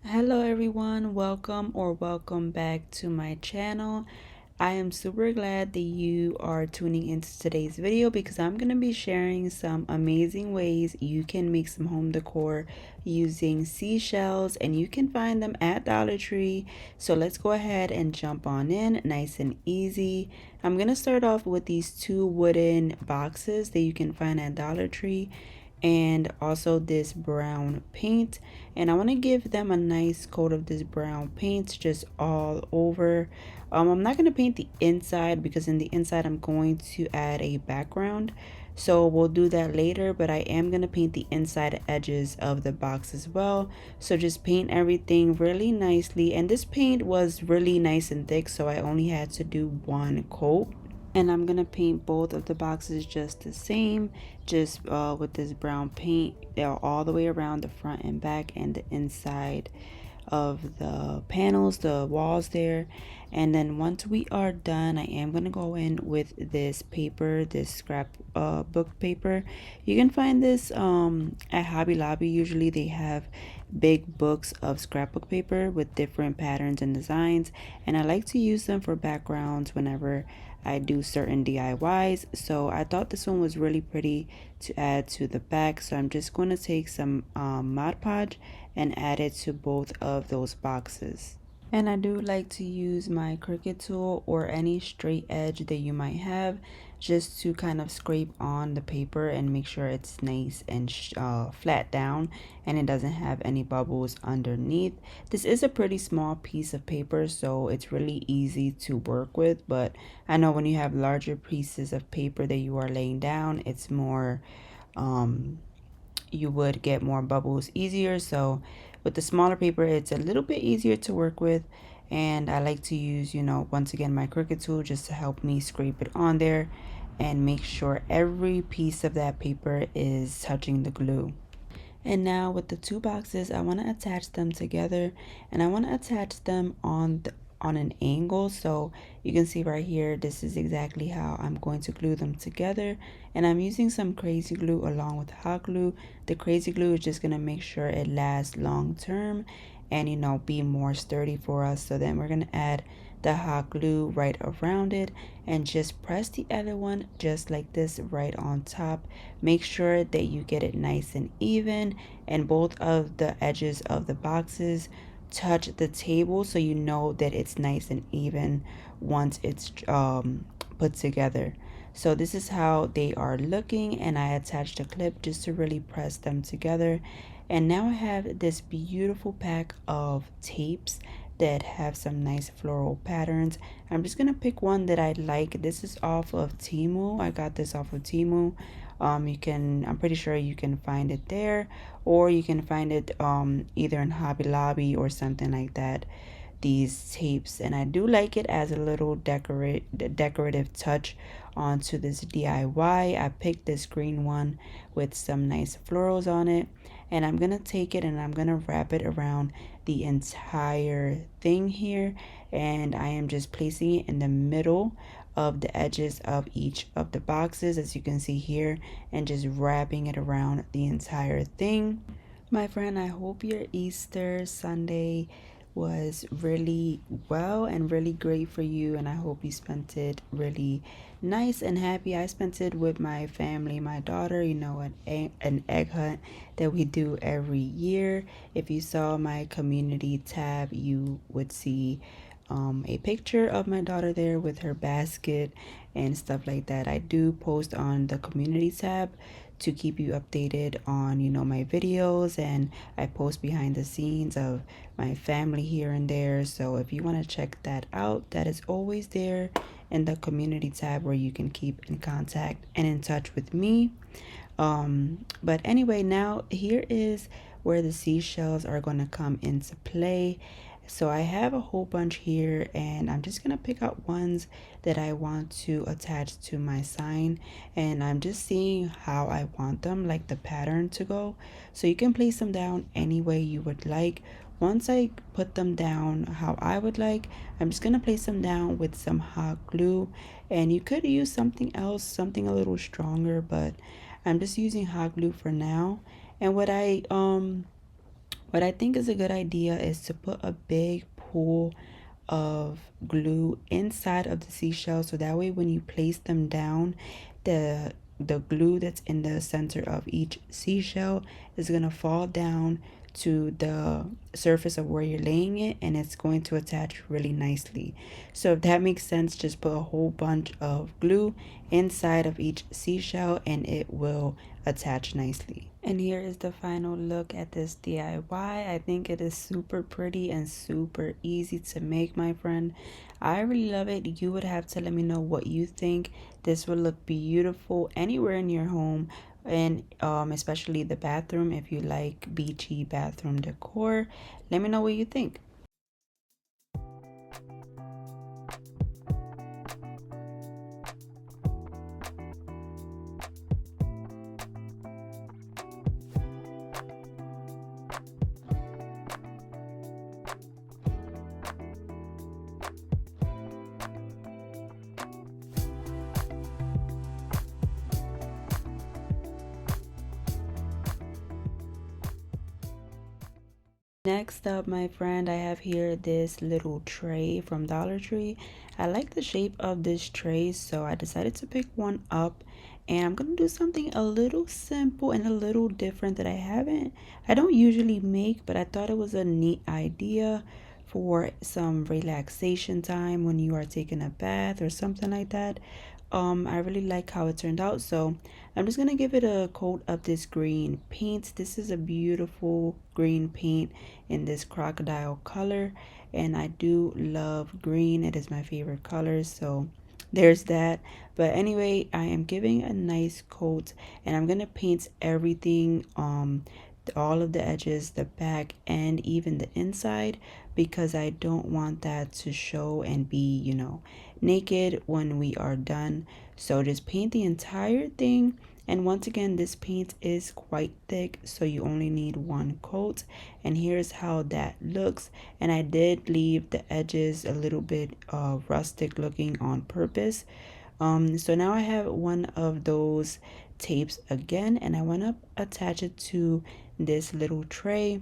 Hello everyone, welcome back to my channel. I am super glad that you are tuning into today's video because I'm going to be sharing some amazing ways you can make some home decor using seashells, and you can find them at Dollar Tree. So let's go ahead and jump on in, nice and easy. I'm going to start off with these two wooden boxes that you can find at Dollar Tree, and also this brown paint, and I want to give them a nice coat of this brown paint just all over. I'm not going to paint the inside because in the inside I'm going to add a background, so we'll do that later, but I am going to paint the inside edges of the box as well. So just paint everything really nicely, and this paint was really nice and thick, so I only had to do one coat. And I'm gonna paint both of the boxes just the same, just with this brown paint. They're all the way around the front and back and the inside of the panels, the walls there. And then once we are done, I am gonna go in with this paper, this scrap book paper. You can find this at Hobby Lobby. Usually they have big books of scrapbook paper with different patterns and designs, and I like to use them for backgrounds whenever I do certain DIYs. So I thought this one was really pretty to add to the back, so I'm just going to take some Mod Podge and add it to both of those boxes. And I do like to use my Cricut tool or any straight edge that you might have, just to kind of scrape on the paper and make sure it's nice and flat down and it doesn't have any bubbles underneath. This is a pretty small piece of paper, so it's really easy to work with, but I know when you have larger pieces of paper that you are laying down, it's more you would get more bubbles easier. So with the smaller paper, it's a little bit easier to work with, and I like to use, once again, my Cricut tool just to help me scrape it on there and make sure every piece of that paper is touching the glue. And now with the two boxes, I want to attach them together, and I want to attach them on an angle. So you can see right here, this is exactly how I'm going to glue them together. And I'm using some crazy glue along with hot glue. The crazy glue is just going to make sure it lasts long term and be more sturdy for us. So then we're going to add the hot glue right around it and just press the other one just like this right on top. Make sure that you get it nice and even, and both of the edges of the boxes touch the table, so you know that it's nice and even once it's put together. So this is how they are looking, and I attached a clip just to really press them together. And now I have this beautiful pack of tapes that have some nice floral patterns. I'm just gonna pick one that I like. This is off of Temu. I got this off of Temu. I'm pretty sure you can find it there, or you can find it either in Hobby Lobby or something like that, these tapes. And I do like it as a little decorative touch onto this DIY. I picked this green one with some nice florals on it, and I'm gonna take it and I'm gonna wrap it around the entire thing here, and I am just placing it in the middle of the edges of each of the boxes, as you can see here, and just wrapping it around the entire thing. My friend, I hope your Easter Sunday was really well and really great for you, and I hope you spent it really nice and happy. I spent it with my family, my daughter, an egg hunt that we do every year. If you saw my community tab, you would see a picture of my daughter there with her basket and stuff like that. I do post on the community tab to keep you updated on my videos, and I post behind the scenes of my family here and there. So if you want to check that out, that is always there in the community tab where you can keep in contact and in touch with me. But anyway, now here is where the seashells are going to come into play. So I have a whole bunch here, and I'm just gonna pick out ones that I want to attach to my sign, and I'm just seeing how I want them, like the pattern to go. So you can place them down any way you would like. Once I put them down how I would like, I'm just gonna place them down with some hot glue, and you could use something else, something a little stronger, but I'm just using hot glue for now. And What I think is a good idea is to put a big pool of glue inside of the seashell, so that way when you place them down, the glue that's in the center of each seashell is going to fall down to the surface of where you're laying it, and it's going to attach really nicely. So if that makes sense, just put a whole bunch of glue inside of each seashell and it will attach nicely. And here is the final look at this DIY. I think it is super pretty and super easy to make, my friend. I really love it. You would have to let me know what you think. This would look beautiful anywhere in your home, and especially the bathroom. If you like beachy bathroom decor, let me know what you think. Next up, my friend, I have here this little tray from Dollar Tree. I like the shape of this tray, so I decided to pick one up, and I'm gonna do something a little simple and a little different that I don't usually make, but I thought it was a neat idea for some relaxation time when you are taking a bath or something like that. I really like how it turned out, so I'm just gonna give it a coat of this green paint. This is a beautiful green paint in this crocodile color, and I do love green. It is my favorite color, so there's that. But anyway, I am giving a nice coat, and I'm gonna paint everything, all of the edges, the back, and even the inside, because I don't want that to show and be, naked when we are done. So just paint the entire thing. And once again, this paint is quite thick, so you only need one coat. And here's how that looks. And I did leave the edges a little bit rustic looking on purpose. So now I have one of those tapes again, and I want to attach it to this little tray,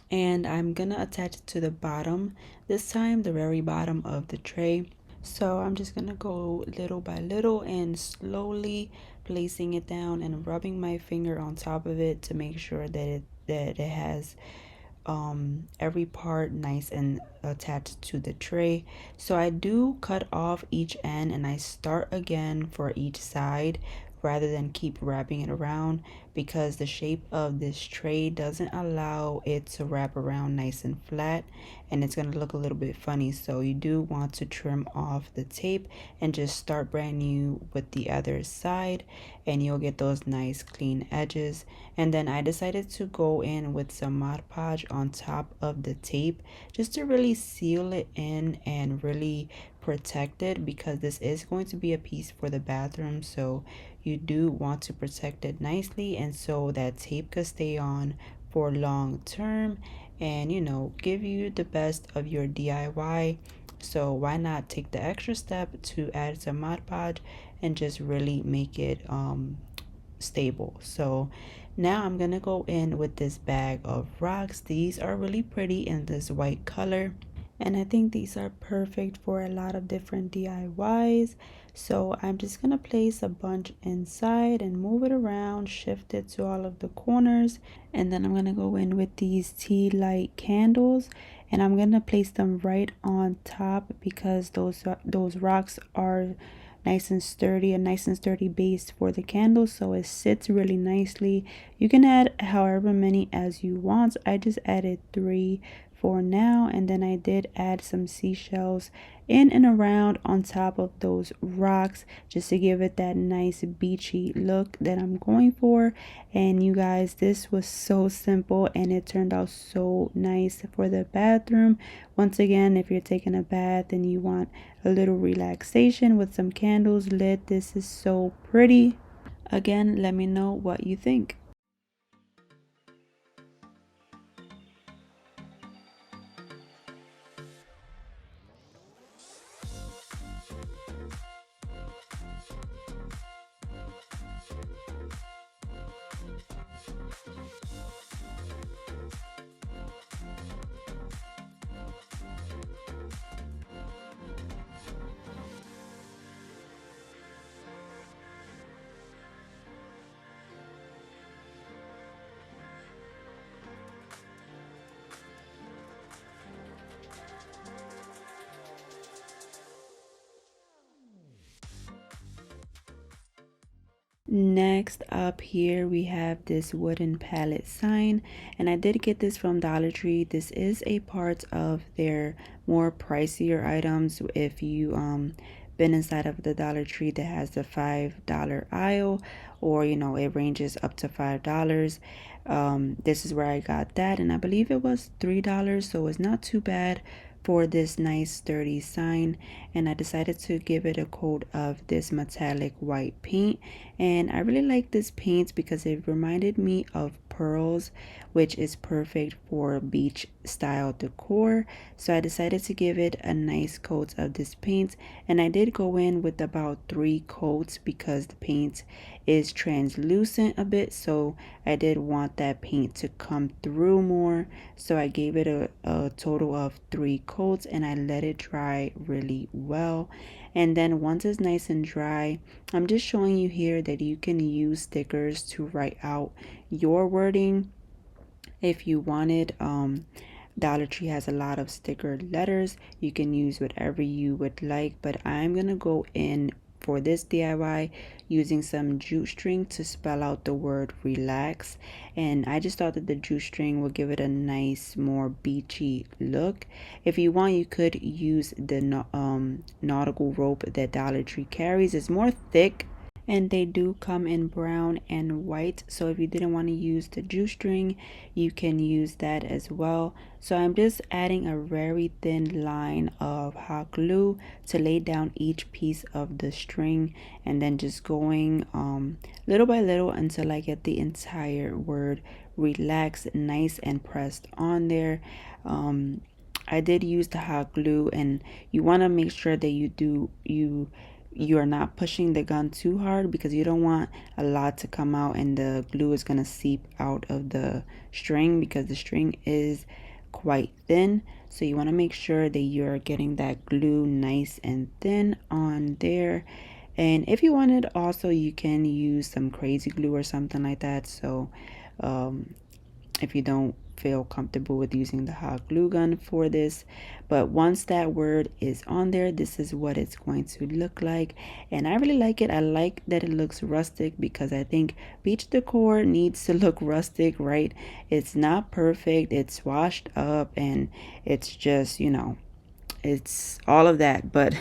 and I'm gonna attach it to the bottom this time, the very bottom of the tray. So I'm just gonna go little by little and slowly placing it down and rubbing my finger on top of it to make sure that it has every part nice and attached to the tray. So I do cut off each end and I start again for each side rather than keep wrapping it around, because the shape of this tray doesn't allow it to wrap around nice and flat, and it's going to look a little bit funny. So you do want to trim off the tape and just start brand new with the other side, and you'll get those nice clean edges. And then I decided to go in with some Mod Podge on top of the tape just to really seal it in and really protect it, because this is going to be a piece for the bathroom, so you do want to protect it nicely, and so that tape could stay on for long term and give you the best of your DIY. So why not take the extra step to add some Mod Podge and just really make it stable. So now I'm gonna go in with this bag of rocks. These are really pretty in this white color, and I think these are perfect for a lot of different DIYs. So I'm just gonna place a bunch inside and move it around, shift it to all of the corners, and then I'm gonna go in with these tea light candles, and I'm gonna place them right on top because those rocks are nice and sturdy, a nice and sturdy base for the candle, so it sits really nicely. You can add however many as you want. I just added 3 for now, and then I did add some seashells in and around on top of those rocks just to give it that nice beachy look that I'm going for. And you guys, this was so simple and it turned out so nice for the bathroom. Once again, if you're taking a bath and you want a little relaxation with some candles lit, this is so pretty. Again, let me know what you think. Next up here we have this wooden pallet sign, and I did get this from Dollar Tree. This is a part of their more pricier items. If you been inside of the Dollar Tree that has the $5 aisle, or it ranges up to $5. This is where I got that, and I believe it was $3, so it's not too bad for this nice sturdy sign. And I decided to give it a coat of this metallic white paint, and I really like this paint because it reminded me of pearls, which is perfect for beach style decor. So I decided to give it a nice coat of this paint, and I did go in with about 3 coats because the paint is translucent a bit, so I did want that paint to come through more. So I gave it a total of 3 coats, and I let it dry really well. And then once it's nice and dry, I'm just showing you here that you can use stickers to write out your wording if you wanted. Dollar Tree has a lot of sticker letters. You can use whatever you would like, but I'm gonna go in for this DIY using some jute string to spell out the word relax. And I just thought that the jute string would give it a nice, more beachy look. If you want, you could use the nautical rope that Dollar Tree carries. It's more thick, and they do come in brown and white. So if you didn't want to use the jute string, you can use that as well. So I'm just adding a very thin line of hot glue to lay down each piece of the string, and then just going little by little until I get the entire word relax nice and pressed on there. I did use the hot glue, and you want to make sure that you are not pushing the gun too hard, because you don't want a lot to come out and the glue is going to seep out of the string, because the string is quite thin. So you want to make sure that you're getting that glue nice and thin on there. And if you wanted also, you can use some crazy glue or something like that. So if you don't feel comfortable with using the hot glue gun for this, but once that word is on there, this is what it's going to look like. And I really like it. I like that it looks rustic, because I think beach decor needs to look rustic, right? It's not perfect, it's washed up, and it's just it's all of that. But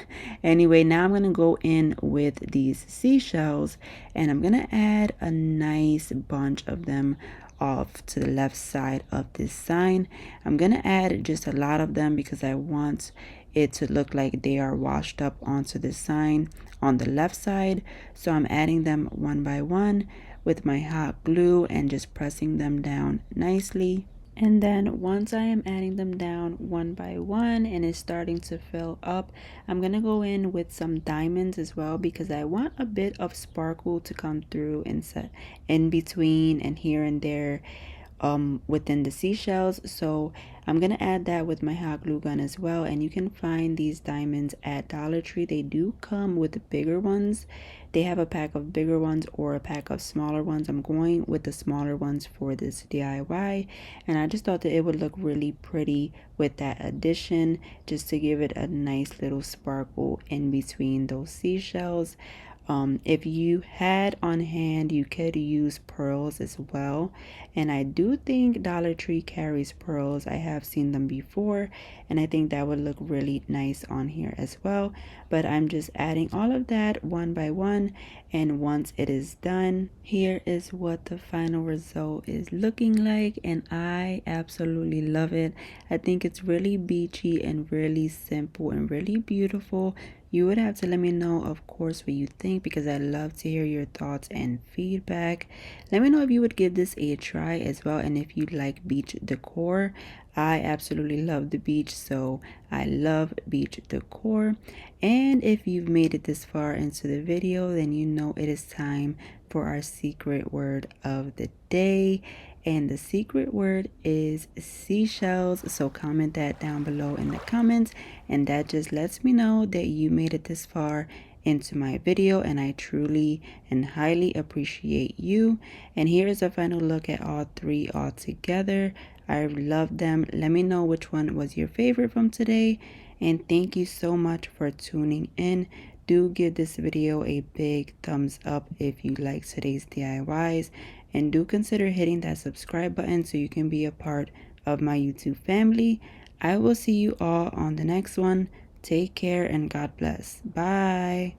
anyway, now I'm gonna go in with these seashells, and I'm gonna add a nice bunch of them off to the left side of this sign. I'm gonna add just a lot of them because I want it to look like they are washed up onto the sign on the left side. So I'm adding them one by one with my hot glue and just pressing them down nicely. And then once I am adding them down one by one and it's starting to fill up, I'm going to go in with some diamonds as well, because I want a bit of sparkle to come through in between and here and there within the seashells. So I'm gonna add that with my hot glue gun as well. And you can find these diamonds at Dollar Tree. They do come with bigger ones. They have a pack of bigger ones or a pack of smaller ones. I'm going with the smaller ones for this DIY, and I just thought that it would look really pretty with that addition, just to give it a nice little sparkle in between those seashells. If you had on hand, you could use pearls as well. And I do think Dollar Tree carries pearls. I have seen them before, and I think that would look really nice on here as well. But I'm just adding all of that one by one. And once it is done, here is what the final result is looking like. And I absolutely love it. I think it's really beachy and really simple and really beautiful. You would have to let me know, of course, what you think, because I love to hear your thoughts and feedback. Let me know if you would give this a try as well, and if you like beach decor. I absolutely love the beach, so I love beach decor. And if you've made it this far into the video, then you know it is time for our secret word of the day. And the secret word is seashells. So comment that down below in the comments, and that just lets me know that you made it this far into my video, and I truly and highly appreciate you. And here is a final look at all three all together. I love them. Let me know which one was your favorite from today, and thank you so much for tuning in. Do give this video a big thumbs up if you like today's DIYs, and do consider hitting that subscribe button so you can be a part of my YouTube family. I will see you all on the next one. Take care and God bless. Bye.